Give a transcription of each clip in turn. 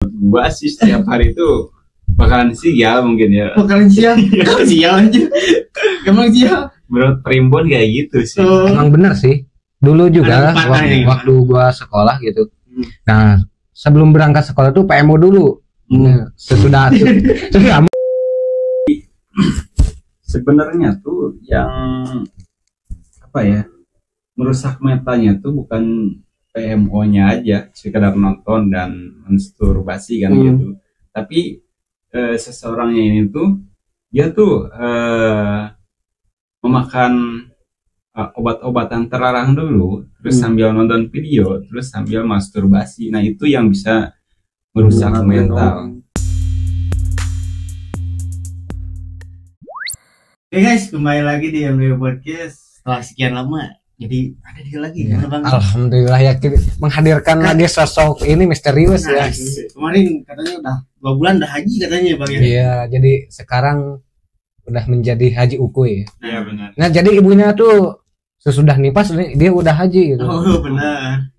Gua sih setiap hari itu bakalan sial mungkin ya. Bakalan sial. Kau sial aja. Emang sial. Menurut Primbon kayak gitu sih. Emang bener sih. Dulu juga Ada pepatah ya, waktu gua sekolah gitu. Nah, sebelum berangkat sekolah tuh PMO dulu. Sesudah Sebenarnya tuh yang apa ya, merusak mentalnya tuh bukan PMO-nya aja, sekedar nonton dan masturbasi kan gitu. Tapi seseorangnya ini tuh dia tuh memakan obat-obatan terlarang dulu, terus sambil nonton video, terus sambil masturbasi. Nah itu yang bisa merusak mental. Oke guys, kembali lagi di MDW Podcast. Setelah sekian lama, jadi ada dia lagi. ya, Gimana, Bang? alhamdulillah ya menghadirkan lagi sosok ini misterius ya. Kemarin katanya udah 2 bulan udah haji katanya Bang ya. Iya, jadi sekarang udah menjadi haji ukuy. Iya benar. Nah, jadi ibunya tuh sesudah nipas dia udah haji gitu. Oh benar.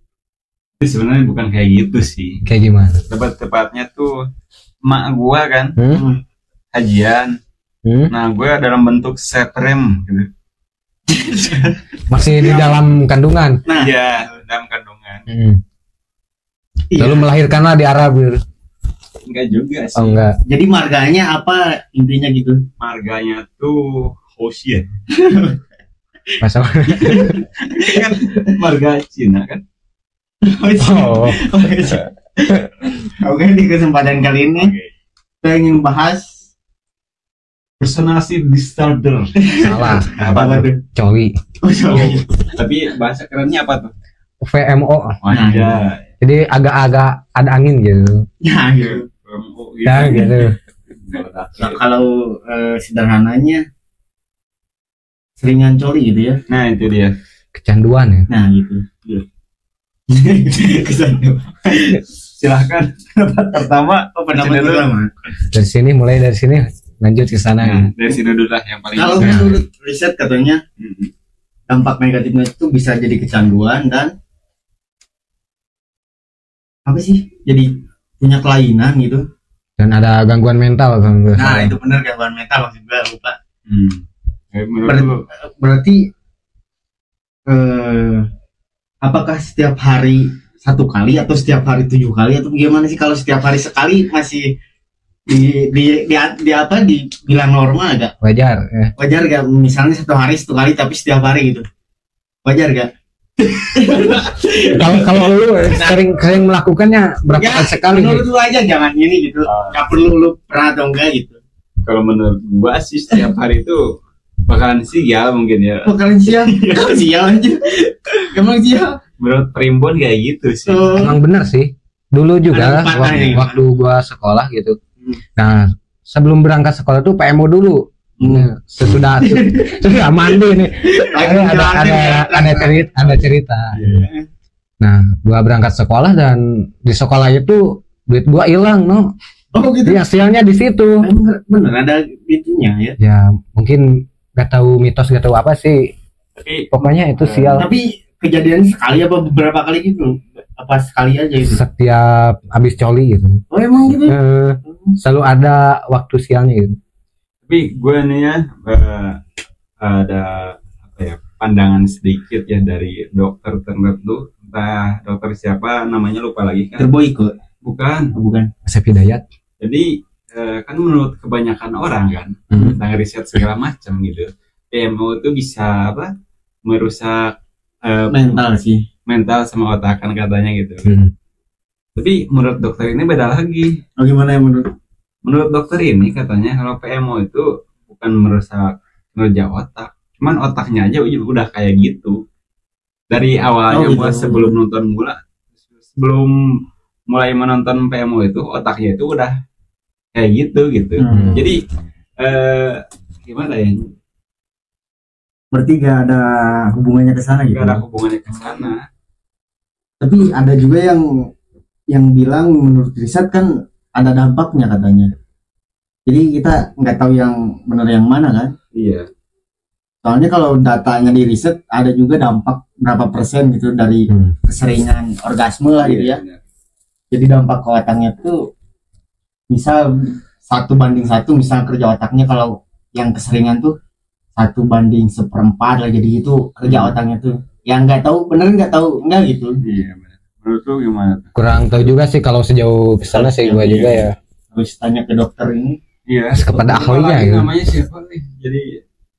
Tapi sebenarnya bukan kayak gitu sih. Kayak gimana? Tepatnya tuh emak gua kan hajian. Hmm? Nah gue dalam bentuk seprem gitu. Masih di dalam kandungan. Nah, Iya dalam kandungan. iya. Lalu melahirkanlah di Arab gitu. Enggak juga sih. Oh enggak. Jadi marganya apa intinya gitu? Marganya tuh Hosien. Masa Kan marga Cina kan. oh. Oke, di kesempatan kali ini Oke. kita ingin bahas Personality disorder. Salah. apa tuh? Coli. Oh, sorry. Tapi bahasa kerennya apa tuh? VMO. Wajah. Jadi agak-agak ada angin gitu. Ya, gitu. Ya gitu. Nah, kalau sederhananya seringan coli gitu ya. Nah itu dia. Kecanduan ya. Nah, gitu. Kesan. Silahkan pendapat pertama. Oh, pendapat Sini dulu. pertama. Dari sini mulai dari sini lanjut ke sana. Nah, dari sini dulu lah yang paling. Kalau menurut riset katanya dampak negatifnya itu bisa jadi kecanduan dan apa sih? Jadi punya kelainan gitu. Dan ada gangguan mental kan. Nah, itu benar gangguan mental maksud gue lupa. Menurut lu Berarti apakah setiap hari 1 kali atau setiap hari 7 kali atau gimana sih? Kalau setiap hari sekali masih di apa dibilang normal agak Wajar ya. wajar gak? Misalnya 1 hari 1 kali tapi setiap hari gitu wajar gak? Kalau lu sering melakukannya berapa Ya, kali sekali? menurut lu aja jangan ini gitu. Gak perlu lu pernah atau enggak gitu. kalau menurut gua sih setiap hari itu bakalan sial mungkin ya. Bakalan sial. Kau sial aja. Emang sial. Menurut Primbon kayak gitu sih. Emang bener sih. Dulu juga Ada pepatah ya, waktu gua sekolah gitu. Nah, sebelum berangkat sekolah tuh PMO dulu. Sesudah mandi nih. Ada cerita. Nah, gua berangkat sekolah dan di sekolah itu duit gua hilang, no. Oh gitu. Iya, sialnya di situ. Emang bener ada itunya ya. Ya, mungkin gak tahu mitos, gak tahu apa sih. Tapi Pokoknya itu sial. Tapi kejadian sekali apa beberapa kali gitu? Apa sekali aja itu? Setiap habis coli gitu. Oh emang gitu? Selalu ada waktu sialnya gitu. tapi gue nih ya ada apa ya pandangan sedikit ya dari dokter tertentu, entah dokter siapa namanya lupa lagi kan. Terboiko? Bukan. Oh, bukan. Asep Hidayat. Jadi kan menurut kebanyakan orang kan tentang riset segala macam gitu, PMO itu bisa apa merusak Mental sih. mental sama otak kan katanya gitu. Tapi menurut dokter ini beda lagi. Oh gimana ya Menurut dokter ini katanya kalau PMO itu bukan merusak kinerja otak, cuman otaknya aja udah kayak gitu. Dari awalnya gitu. gua sebelum mulai menonton PMO itu otaknya itu udah kayak gitu. Jadi gimana ya? Berarti gak ada hubungannya ke sana gitu. Gak ada hubungannya ke sana. Tapi ada juga yang bilang menurut riset kan ada dampaknya katanya. Jadi kita nggak tahu yang benar yang mana kan. Iya. Soalnya kalau datanya di riset ada juga dampak berapa persen gitu dari keseringan orgasme lah gitu ya. Benar. Jadi dampak ke otaknya tuh misal 1:1, misal kerja otaknya kalau yang keseringan tuh 1:1/4 lah, jadi itu kerja otaknya tuh yang nggak tahu bener, nggak tahu enggak gitu. Iya benar. Menurut lu gimana tuh? Kurang tahu juga sih kalau sejauh kesana sih gua juga ya. Harus tanya ke dokter ini, Iya. Kepada ahlinya Apalagi gitu. namanya siapa nih? Jadi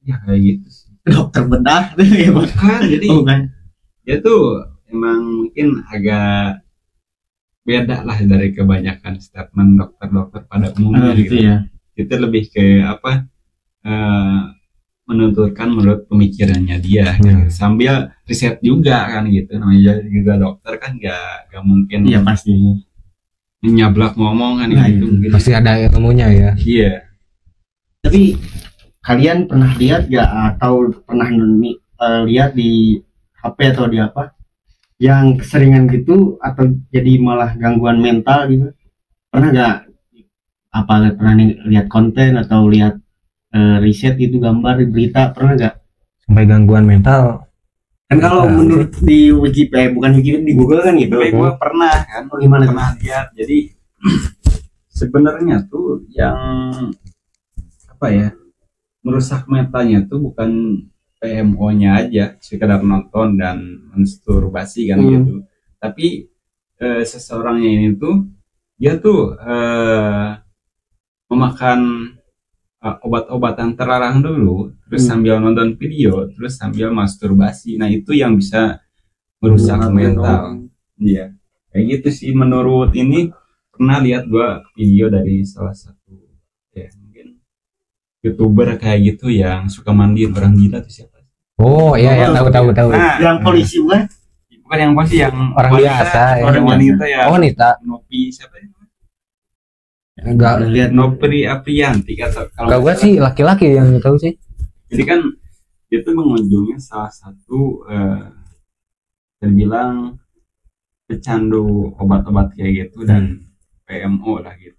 ya kayak gitu sih. dokter bedah ya Bang. Kan jadi Oh, kan. dia tuh emang mungkin agak beda lah dari kebanyakan statement dokter-dokter pada umumnya Gitu gitu. ya. Kita lebih ke apa? Menuturkan menurut pemikirannya dia gitu. Sambil riset juga kan gitu. Namanya juga dokter kan gak mungkin Iya pasti. nyablak ngomong kan Nah, gitu itu. mungkin. Pasti ada ilmunya ya. Iya. Tapi kalian pernah lihat gak atau pernah lihat di HP atau di apa yang keseringan gitu atau jadi malah gangguan mental gitu? Pernah gak apa pernah lihat konten atau lihat riset gitu, gambar di berita, pernah gak? Sampai gangguan mental. Kan kalau Nah, menurut di Wikipedia, bukan Wikipedia, di Google kan gitu. Tapi gue pernah kan, Oh, gimana tuh? pernah lihat. Jadi sebenarnya tuh yang apa ya, merusak mentalnya tuh bukan PMO-nya aja, sekedar nonton dan masturbasi kan Hmm. gitu. Tapi seseorangnya ini tuh dia tuh memakan obat-obatan terlarang dulu, terus sambil nonton video, terus sambil masturbasi. Nah itu yang bisa merusak mental. Iya, kayak gitu sih. Menurut ini pernah lihat gua video dari salah satu ya mungkin YouTuber kayak gitu yang suka mandiin orang gila tuh siapa? Oh iya ya, tahu. Nah, Yang polisi bukan? bukan yang pasti yang Orang wanita, biasa, ya. orang wanita ya. Oh wanita. Nopi siapa ya? Enggak. Lihat Nopri Aprianti atau Kalau gua sih laki-laki yang tahu sih. Jadi kan dia tuh mengunjungi salah satu terbilang pecandu obat-obat kayak gitu dan PMO lah gitu.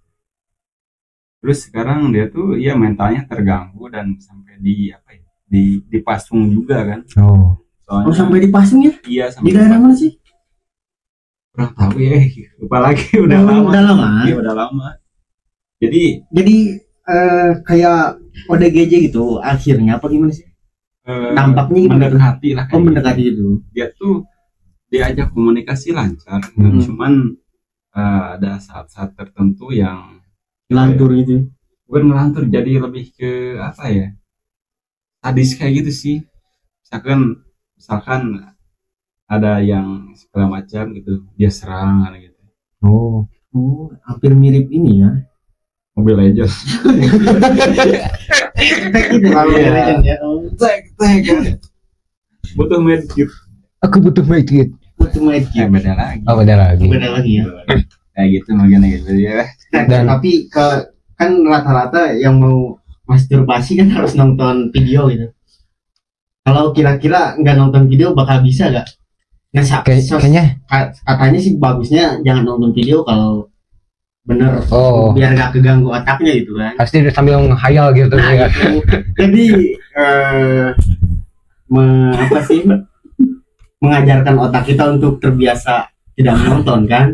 Terus sekarang dia tuh ya mentalnya terganggu dan sampai di apa ya, dipasung juga kan. Oh. Soalnya Oh, sampai dipasung ya? iya Di sampai daerah mana sih? kurang tahu ya, lupa lagi udah Oh, lama. udah lama. Iya udah lama. Jadi Jadi kayak ODGJ gitu akhirnya apa gimana sih? Dampaknya gimana tuh? mendekati lah Oh, kayak mendekati gitu. gitu. Dia tuh diajak komunikasi lancar, cuman ada saat-saat tertentu yang Lantur gitu. bukan ngelantur, jadi lebih ke apa ya, sadis kayak gitu sih. Misalkan ada yang segala macam gitu dia serang gitu. Oh. Oh, hampir mirip ini ya. Mobile Legends. Tek itu kalau Iya. Legend ya. Oh, Tek butuh medkit. Aku butuh medkit. Ultimate Gear. Beda lagi. Oh beda lagi. Beda lagi ya. Kayak gitu mungkin gitu ya. Nah, Dan- tapi kan rata-rata yang mau masturbasi kan harus nonton video gitu. Kalau kira-kira nggak nonton video bakal bisa nggak? Nah, Kayaknya. katanya sih bagusnya jangan nonton video kalau bener, Oh. biar nggak keganggu otaknya gitu kan. Pasti sambil menghayal gitu Nah, ya. itu. Jadi apa sih, mengajarkan otak kita untuk terbiasa tidak menonton kan.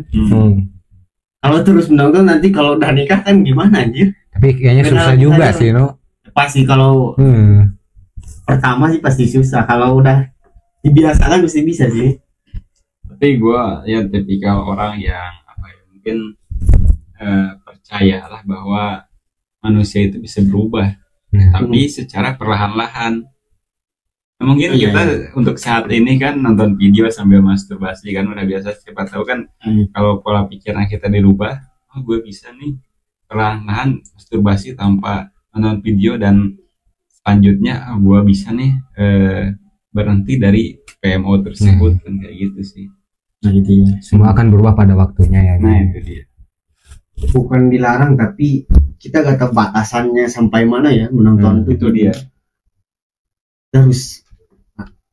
Kalau terus menonton nanti kalau udah nikah kan gimana anjir? Tapi kayaknya Beda susah lagi juga aja. sih, no. Pasti kalau pertama sih pasti susah, kalau udah dibiasakan pasti bisa sih. Tapi gue ya tipikal orang yang apa ya, mungkin percayalah bahwa manusia itu bisa berubah, tapi secara perlahan-lahan. Nah, mungkin Iya, kita untuk saat ini kan nonton video sambil masturbasi kan udah biasa, siapa tahu kan kalau pola pikiran kita dirubah, oh gue bisa nih perlahan-lahan masturbasi tanpa nonton video, dan selanjutnya gue bisa nih berhenti dari PMO tersebut kan kayak gitu sih. Nah gitu ya. Semua akan berubah pada waktunya ya. Nah itu dia. Bukan dilarang tapi kita gak tahu batasannya sampai mana ya menonton Itu dia. Terus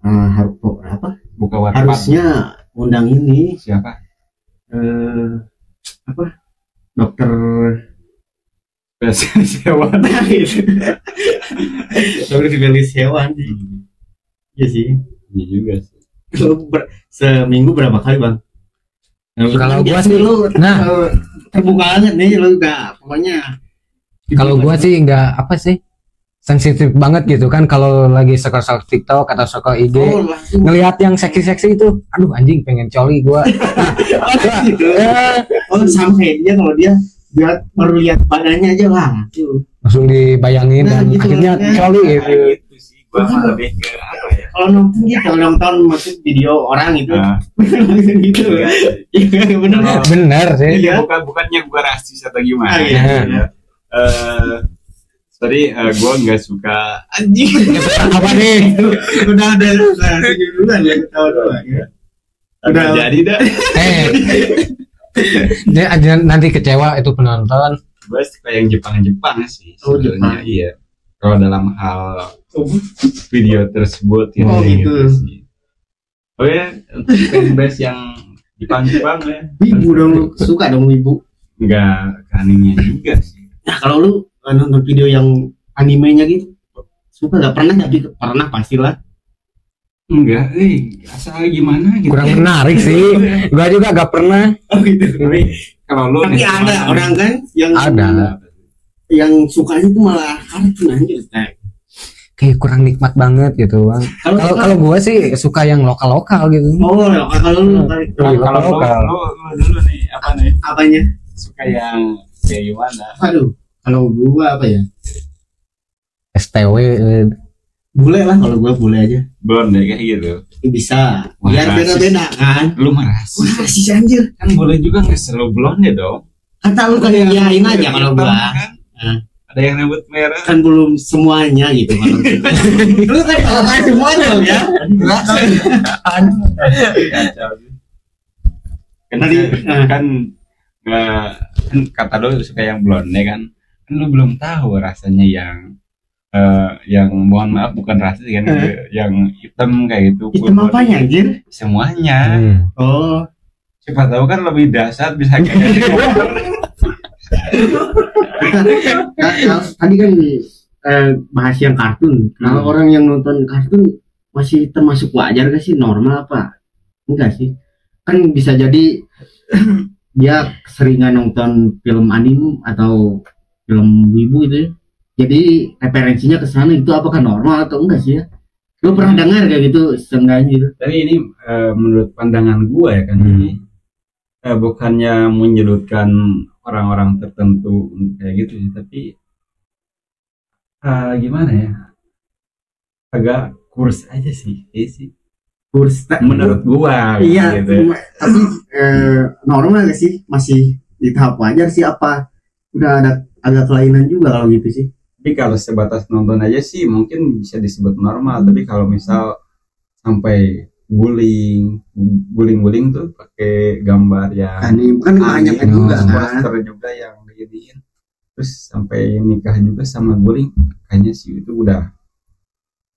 harus apa? Buka warpat. Harusnya undang ini Siapa? apa? Dokter Spesialis hewan. dokter spesialis hewan sih. Iya sih. Iya juga sih. Seminggu berapa kali bang? Kalau gua Biasa sih, lu nah. terbuka banget nih lu gak pokoknya. Kalau gua sih nggak apa sih, sensitif banget gitu kan kalau lagi scroll TikTok atau scroll IG, langsung ngelihat yang seksi-seksi itu, aduh anjing pengen coli gua. gitu. Eh, Sama kayak dia kalau dia baru lihat badannya aja lah. langsung dibayangin Nah, dan gitu akhirnya lah. coli Kayak gitu. gitu sih gua mah lebih ke apa ya. Kalau nonton gitu, kalau nonton maksud video orang itu Nah, langsung gitu. iya. Iya bener Oh, Bener sih. Iya. bukannya gua rasis atau gimana Ah, iya. ya. Sorry, gue nggak suka anjing. Apa nih? udah duluan ya ketawa doang ya. Udah jadi dah. Dia nanti kecewa itu penonton. Gue suka yang Jepang sih. Oh, Sebenarnya Jepang. iya. Kalau dalam hal video tersebut gitu, Oh, gitu. sih. Oh ya, untuk fanbase yang Jepang ya. Wibu dong lu suka dong wibu. Nggak ke animenya juga sih. Nah kalau lu nonton video yang animenya gitu suka gak pernah tapi pernah pastilah. Enggak, asal gimana gitu. Kurang menarik sih. Gua juga gak pernah. Oh gitu. Tapi kalau lu Tapi nih, ada gimana? orang kan yang Ada. yang sukanya itu malah kartun anjir. Kayak kurang nikmat banget gitu bang. Kalau gua sih suka yang lokal gitu. oh kalau lu Kalau lu dulu nih apa nih? apanya? Suka yang kayak gimana? Aduh, kalau gua apa ya? STW. Bule lah kalau gua bule aja. Blonde kayak gitu. Bisa. Wah, Biar rasis. beda-beda kan. Lu merasis. Wah, rasis anjir. Kan boleh juga nggak selalu blonde dong. Kata lu kan yain aja kalau Hitam gua. kan? Nah. Ada yang rambut merah. Kan belum semuanya gitu kalau lu kan kalau kan semuanya dong ya. Kacau. Kan Tadi, kan nggak kan kata lu suka yang blonde kan lu belum tahu rasanya yang mohon maaf bukan rasis kan yang hitam kayak gitu. Hitam apanya anjir? Semuanya. Oh, Siapa tahu kan lebih dahsyat bisa kayak gitu. tadi kan bahas yang kartun. Kalau orang yang nonton kartun masih termasuk wajar gak sih? Normal apa? Enggak sih. Kan bisa jadi dia keseringan nonton film anime atau film wibu gitu ya. Jadi referensinya ke sana itu apakah normal atau enggak sih ya? Lu pernah dengar kayak gitu seenggaknya gitu? Tapi ini menurut pandangan gua ya kan ini bukannya menyudutkan orang-orang tertentu kayak gitu sih, tapi gimana ya? Agak kurs aja sih, sih. Kurs Menurut gua iya, gitu. tapi normal gak sih? Masih di tahap wajar sih apa? Udah ada agak kelainan juga kalau gitu sih. Tapi kalau sebatas nonton aja sih mungkin bisa disebut normal, tapi kalau misal sampai guling tuh pakai gambar yang Kan banyak kan juga kan. poster juga yang dijadiin, terus sampai nikah juga sama guling, kayaknya sih itu udah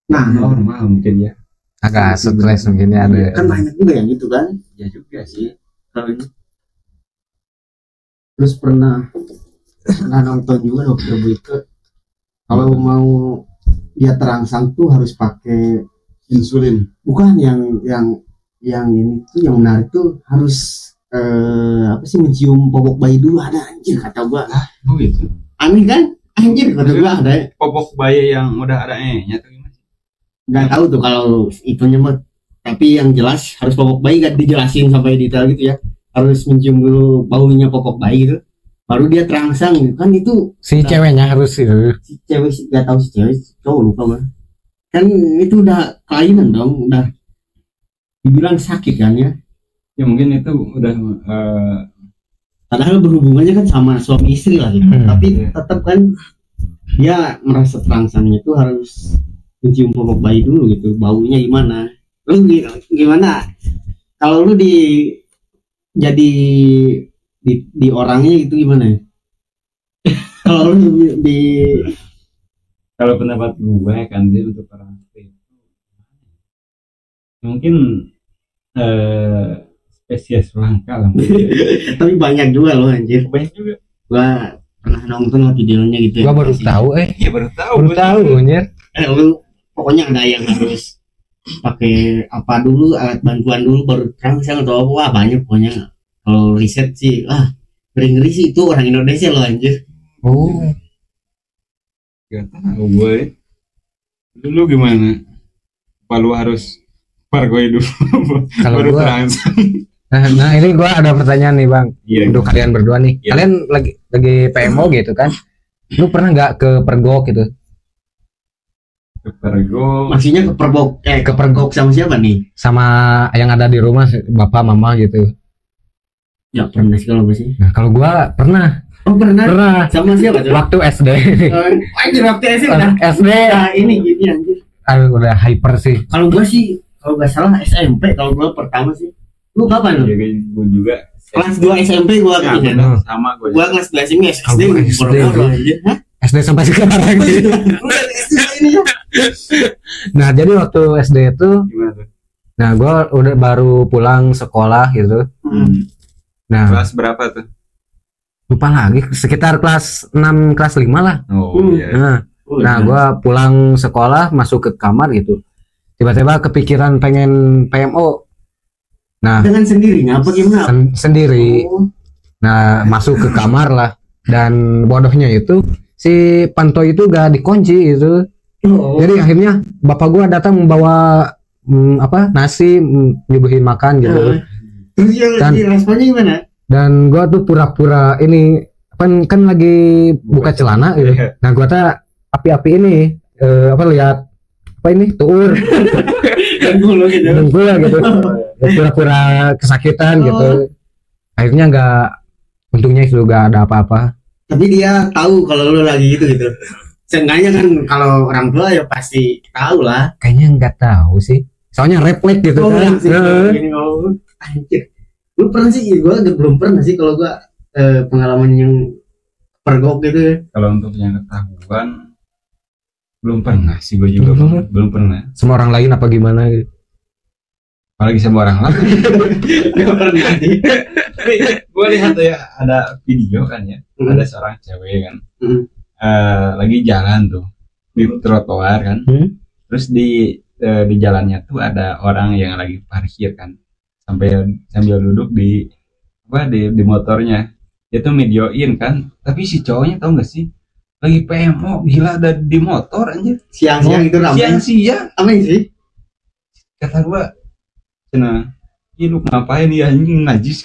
Nah, normal mungkin ya. Agak stres mungkin ya ada. kan banyak juga yang gitu kan. Ya juga sih. Kalau ini. Terus pernah nonton juga Dokter Boyke. Kalau mau dia terangsang tuh harus pakai insulin. Bukan yang ini tuh yang menarik tuh harus apa sih mencium popok bayi dulu ada anjir kata gua. Oh gitu. Aneh kan? Anjir kata gua ada. Popok bayi yang udah ada nya tuh gimana? Nggak tahu tuh kalau itunya mah. Tapi yang jelas harus popok bayi gak dijelasin sampai detail gitu ya. Harus mencium dulu baunya popok bayi gitu. Baru dia terangsang gitu kan itu Si ceweknya harus itu. si cewek nggak tahu si cewek cowok lupa mah kan itu udah kelainan dong udah dibilang sakit kan ya Ya mungkin itu udah padahal berhubungannya kan sama suami istri lah gitu. Tapi tetap kan dia merasa terangsangnya itu harus mencium popok bayi dulu gitu baunya gimana lu gimana kalau lu jadi di orangnya itu gimana ya? Kalau lu kalau pendapat gue kan dia untuk orang itu mungkin spesies langka lah mungkin. tapi banyak juga loh anjir Banyak juga. gua pernah nonton lah videonya gitu Gua baru tahu Ya baru tahu. baru tahu anjir. lu pokoknya ada yang harus pakai apa dulu alat bantuan dulu baru terangsang atau apa wah banyak pokoknya Kalau riset sih, ngeri sih itu orang Indonesia loh anjir. Oh, Gak tahu gue. Lu gimana? Apa lu harus pargoy dulu Kalau baru gua- terangsang? nah ini gua ada pertanyaan nih bang, Iya. untuk kalian berdua nih. Iya. Kalian lagi PMO gitu kan? Lu pernah nggak ke pergok gitu? Pergo. Maksudnya kepergok sama siapa nih? Sama yang ada di rumah, bapak, mama gitu. Ya pernah sih kalau gue sih. Nah kalau gua pernah Oh pernah. Sama siapa tuh? waktu SD. Anjir waktu SD udah. SD Ini gini anjir. udah hyper sih. Kalau gue sih, kalau nggak salah SMP kalau gue pertama sih. Lu kapan lu? Iya, gue juga. Kelas 2 SMP gue Ya, ingat. benar, sama gue. Gue kelas 2 SMP SD. Kalau gua SD, Baru-baru anjir. Hah? SD sampai sekarang. Lu dari SD ini ya? Nah jadi waktu SD itu, Gimana tuh? nah gua udah baru pulang sekolah gitu. Nah Kelas berapa tuh? lupa lagi, sekitar kelas 6 kelas 5 lah. Oh iya. Nah gua pulang sekolah masuk ke kamar gitu, tiba-tiba kepikiran pengen PMO. Nah dengan sendirinya apa gimana? sendiri. Oh. Nah masuk ke kamar lah, dan bodohnya itu si panto itu gak dikunci gitu. Oh. Jadi akhirnya bapak gua datang membawa nasi, nyuguhin makan gitu. Terus yang Dan- responnya gimana? Dan gua tuh pura-pura ini kan lagi buka celana gitu. Iya. Nah gua tuh api-api ini lihat ini tuur Dan dulu gitu. gua gitu. Pura-pura kesakitan gitu. Akhirnya untungnya itu gak ada apa-apa. Tapi dia tahu kalau lu lagi gitu. Seenggaknya kan kalau orang tua ya pasti tahu lah. Kayaknya nggak tahu sih. Soalnya refleks gitu kan. Sih, gini ngomong. Anjir. Lu pernah sih? Gua belum pernah sih kalau gua pengalaman yang pergok gitu ya. Kalau untuk yang ketahuan belum pernah sih, gue juga belum pernah. Sama orang lain apa gimana gitu. Apalagi sama orang lain. Gak pernah sih. Tapi gue lihat ya ada video kan ya, Hmm. ada seorang cewek kan, Hmm. lagi jalan tuh di trotoar kan, terus di jalannya tuh ada orang yang lagi parkir kan, sambil duduk di motornya. Dia tuh videoin kan, tapi si cowoknya tau gak sih, lagi PMO, gila, ada di motor anjir. Siang-siang itu ramai. Siang-siang, Apa sih? kata gua, cina, ih lu ngapain ya anjing, najis.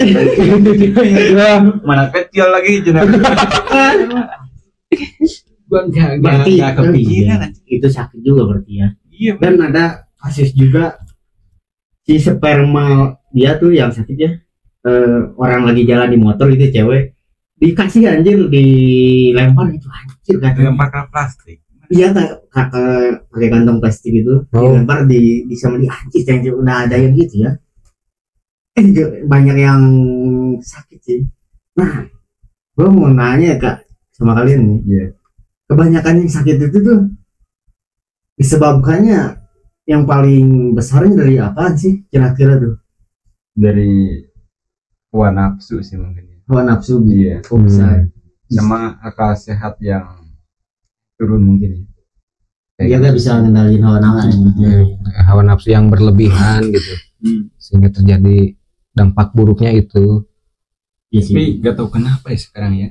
Mana kecil lagi cina. Gua Berarti nggak kepikiran anjing. itu sakit juga berarti ya. Iya, Dan ada kasus juga si sperma dia tuh yang sakitnya orang lagi jalan di motor itu cewek dikasih anjir dilempar gitu anjir katanya. lempar ke plastik. Iya pakai kantong plastik itu dilempar di sama di anjir yang udah ada yang gitu ya. Banyak yang sakit sih. Nah, gue mau nanya kak sama kalian nih. Iya. Kebanyakan yang sakit itu tuh disebabkannya yang paling besarnya dari apaan sih kira-kira tuh? Dari hawa nafsu sih mungkin. Hawa nafsu Iya. kok bisa Sama akal sehat yang turun mungkin ya. Kayak dia gitu. gak bisa ngendalin hawa nafsu. Hawa nafsu yang berlebihan gitu, sehingga terjadi dampak buruknya itu. Iya sih. Tapi gak tahu kenapa ya sekarang ya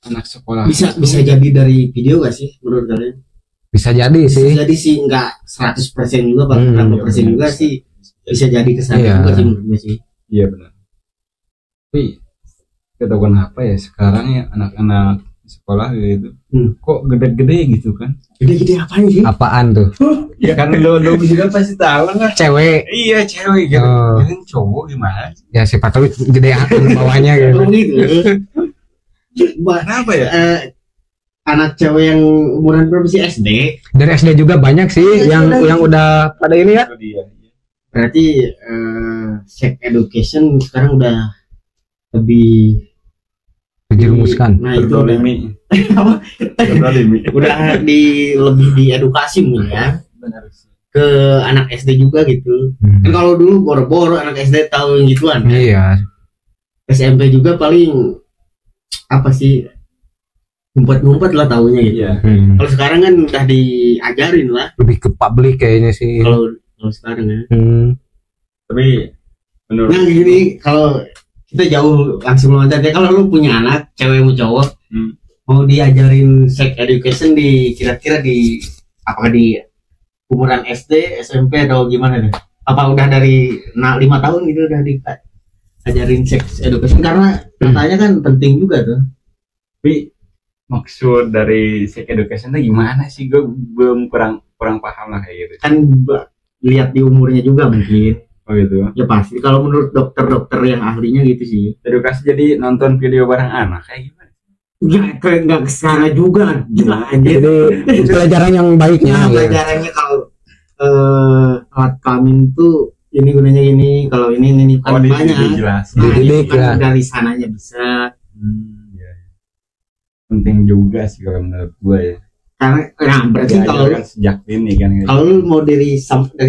anak sekolah Bisa jadi dari video gak sih menurut kalian? Bisa jadi sih. Bisa jadi sih nggak 100% juga, berapa persen juga sih bisa jadi kesana Iya. juga sih menurut gue sih. Iya benar. Tapi gak tahu kenapa ya sekarang ya anak-anak sekolah gitu kok gede-gede gitu kan. Gede-gede apaan sih? Apaan tuh? Ya kan lu juga pasti tahu lah. Cewek. Iya cewek gitu. Oh. Kan cowok gimana sih? Ya siapa tahu gede bawahnya gitu. Oh gitu. Kenapa ya? Anak cewek yang umuran berapa sih SD? Dari SD juga banyak sih yang udah pada ini ya. Itu dia. Berarti sex education sekarang udah lebih Dirumuskan. Nah itu udah, Berdolimi. apa? Berdolimi. Udah lebih diedukasi mungkin ya Benar sih. ke anak SD juga gitu. Kan kalau dulu boro-boro anak SD tahu yang gituan. Kan? Iya. SMP juga paling apa sih ngumpet-ngumpet lah tahunya gitu. Iya. Kalau sekarang kan udah diajarin lah. Lebih ke publik kayaknya sih. Kalau sekarang ya. Tapi menurut Nah gini kalau kita jauh langsung loncat ya. Kalau lu punya anak cewek mau cowok, mau diajarin sex education di kira-kira di apa di umuran SD, SMP atau gimana deh? Apa udah dari 5 tahun gitu udah diajarin sex education karena katanya kan penting juga tuh. Tapi maksud dari sex education itu gimana sih? Gue belum kurang paham lah kayak gitu. Kan lihat di umurnya juga mungkin. Oh gitu. Ya pasti kalau menurut dokter-dokter yang ahlinya gitu sih. Edukasi jadi nonton video bareng anak kayak gimana? Nggak kesana juga gila aja. Jadi pelajaran yang baiknya. Nah, gitu. pelajarannya kalau alat kelamin tuh ini gunanya ini, kalau ini kan banyak. Jelas. Nah, Dididik, itu kan ya. dari sananya bisa. Ya. Penting juga sih kalau menurut gue ya. Karena nah, berarti kalau Diajarkan sejak ini kan. kalau lu mau dari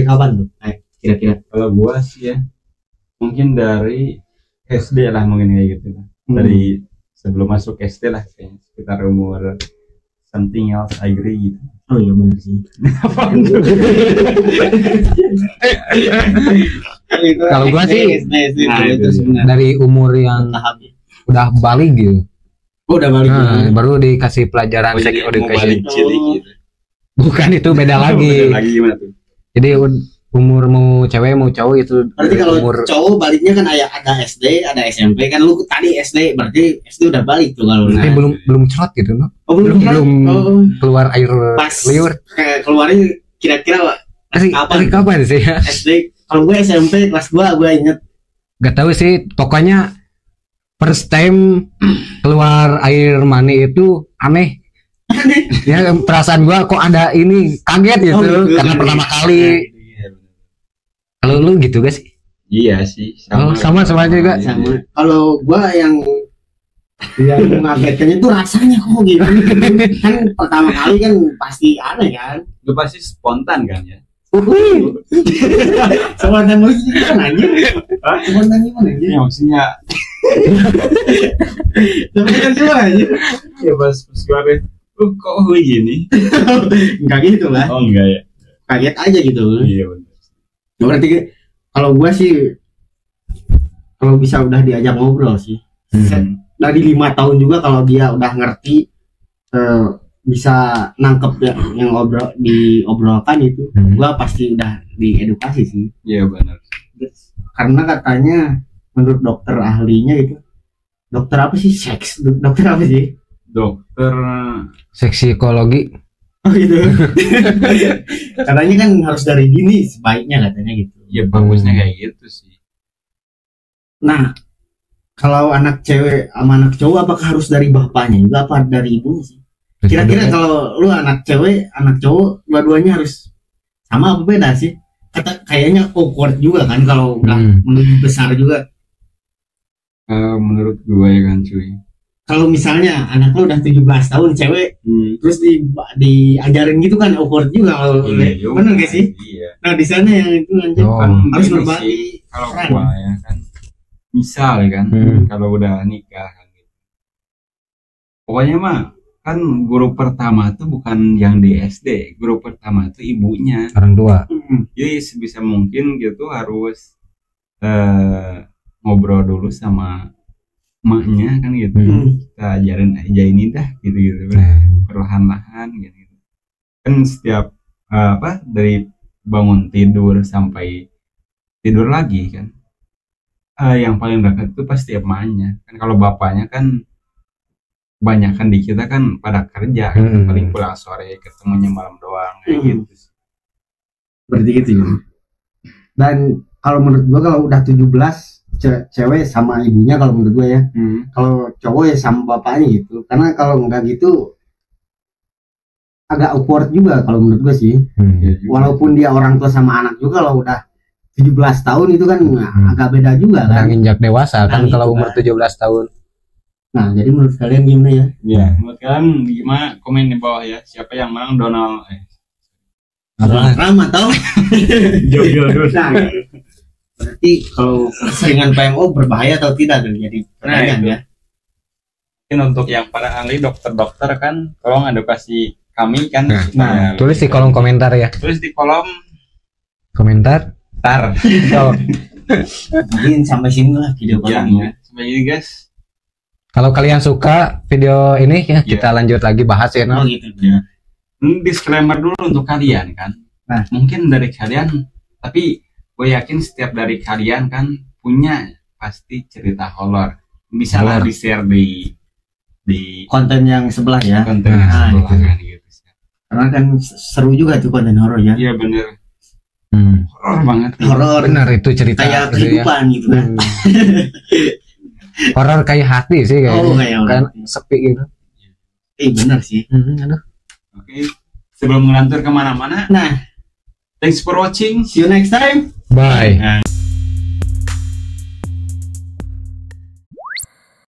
kapan tuh? Kira-kira. Kalau gue sih ya mungkin dari SD lah mungkin kayak gitu. Dari sebelum masuk SD lah kayaknya sekitar umur something else I agree gitu. Oh iya benar sih. Kalau gua sih, nah, itu sebenarnya dari umur yang tahapnya. udah balik gitu. Oh, udah balik. Nah, baru dikasih pelajaran sex jadi mau education. balik cilik gitu. Bukan, itu beda lagi. Beda lagi gimana tuh? Jadi umur mau cewek mau cowok itu Berarti kalau umur cowok baliknya kan ada SD, ada SMP kan lu tadi SD, berarti SD udah balik tuh kalau tapi belum cerot gitu, no? Oh, belum belum keluar air pas liur. kayak keluarnya kira-kira Dari kapan sih ya? SD. Kalau gue SMP kelas 2 gue inget. Gak tahu sih, pokoknya first time keluar air mani itu aneh. Ya perasaan gua kok ada ini kaget gitu, gitu. karena pertama kali. Kalau lu gitu gak sih? Iya sih. Sama juga. Sama. Kalau gue yang mengagetkannya itu rasanya kok gitu. Kan pertama kali kan pasti aneh kan. Lu pasti spontan kan ya? Spontan mau gimana aja? Spontan gimana aja? Ya maksudnya Spontan gimana aja? ya pas keluar kok gini? Enggak gitu lah. Oh enggak ya? Kaget aja gitu. Iya benar. Berarti kalau gua sih kalau bisa udah diajak ngobrol sih. Dari 5 tahun juga kalau dia udah ngerti bisa nangkep ya, yang diobrolkan itu, gua pasti udah diedukasi sih. Iya benar. Karena katanya menurut dokter ahlinya itu, dokter apa sih seks? Dokter apa sih? Dokter Seksikologi. Oh gitu. Katanya kan harus dari dini sebaiknya katanya gitu. ya bagusnya kayak gitu sih. Nah, kalau anak cewek sama anak cowok apakah harus dari bapaknya juga apa dari ibunya sih? Kira-kira kalau lu anak cewek, anak cowok dua-duanya harus sama apa beda sih? Kayaknya awkward juga kan kalau udah menuju besar juga. Menurut gue ya kan cuy. Kalau misalnya anak lu udah 17 tahun cewek, terus diajarin gitu kan awkward juga kalau bener gak sih? Iya. Nah di sana yang itu anjir harus berbagi. Kalau gua ya kan, misal kan, kalau udah nikah kan gitu. Pokoknya mah kan guru pertama tuh bukan yang di SD, guru pertama tuh ibunya, orang tua. Jadi sebisa mungkin gitu harus ngobrol dulu sama emaknya kan gitu. Kita ajarin aja ini dah gitu perlahan-lahan gitu. Kan setiap dari bangun tidur sampai tidur lagi kan, yang paling dekat itu pasti emaknya kan. Kalau bapaknya kan kebanyakan di kita kan pada kerja kan, paling pulang sore ketemunya malam doang kayak gitu. Berarti gitu ya. Dan kalau menurut gua kalau udah 17 cewek sama ibunya kalau menurut gue ya, kalau cowok ya sama bapaknya gitu. Karena kalau enggak gitu agak awkward juga kalau menurut gue sih. Walaupun dia orang tua sama anak juga, kalau udah 17 tahun itu kan agak beda juga kan. Nginjak dewasa kan kalau umur 17 tahun. Nah jadi menurut kalian gimana ya? Ya menurut kalian gimana? Komen di bawah ya. Siapa yang menang Donald? Rama tau? Jojo dulu. Nah, berarti kalau keseringan PMO berbahaya atau tidak kan jadi pertanyaan ya. Mungkin untuk yang para ahli dokter-dokter kan tolong edukasi kami kan. Nah, tulis di kolom komentar ya. Tulis di kolom komentar. tar. Mungkin sampai sini lah video kali ini. Sampai ini guys. Kalau kalian suka video ini ya, Iya. kita lanjut lagi bahas ya. Oh No? gitu. Ya. Ini disclaimer dulu untuk kalian kan. Nah. Mungkin dari kalian, tapi gue yakin setiap dari kalian kan punya pasti cerita horor. Bisa lah Horor. di-share di Konten yang sebelah ya. konten Nah, sebelah itu. kan gitu. Karena kan seru juga tuh konten horor ya. Iya bener, horor banget. Horor Benar itu cerita kayak gitu ya. kehidupan gitu kan. Horor kayak hati sih kayaknya. Oh, kayak Kan hati. sepi gitu. Bener sih. Aduh. Oke, sebelum ngelantur kemana-mana, Nah, thanks for watching. see you next time. Bye. Nah,